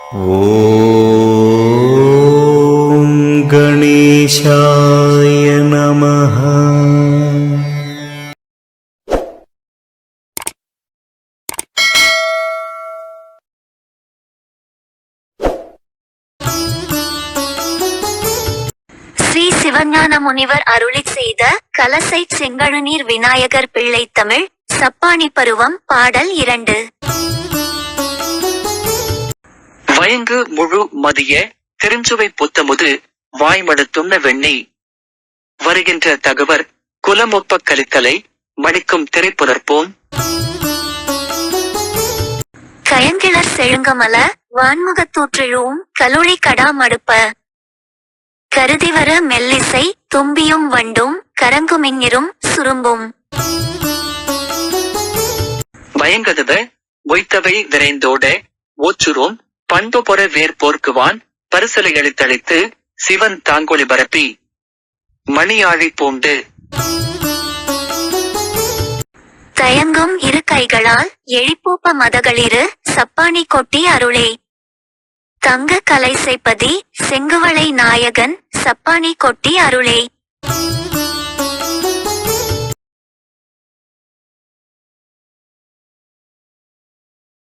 ஓம் கணேசாய நமஹ. ஸ்ரீ சிவஞான முனிவர் அருளிச் செய்த கலசைச் செங்கழுநீர் விநாயகர் பிள்ளை தமிழ் சப்பாணி பருவம் பாடல் 2. வயங்கு முழு மதிய திருஞ்சுவை புத்தமுது வாய்மடுத்துண்ண வெண்ணி வருகின்ற தகவர் குலமொப்பக் கலித்தலை மணிக்கும் திரைப்புணர்ப்போம். கயங்கிளர் செழுங்கமல வான்முகத்தூற்றெழுவும் கலுழி கடா மடுப்ப கருதிவர மெல்லிசை தும்பியும் வண்டும் கரங்குமிஞ்சிரும் சுரும்பும் வயங்கதுவ ஒய்த்தவை விரைந்தோட ஓச்சுரோம் பண்பு பொற வேர் போர்க்குவான் பரிசலையளித்தளித்து சிவன் தாங்கொளி பரப்பி மணியாழி பூண்டு தயங்கும் இரு கைகளால் எழிப்பூப்ப மதகளிரு சப்பாணி கொட்டி அருளே தங்க கலைசைப்பதி செங்குவளை நாயகன் சப்பாணி கொட்டி அருளே.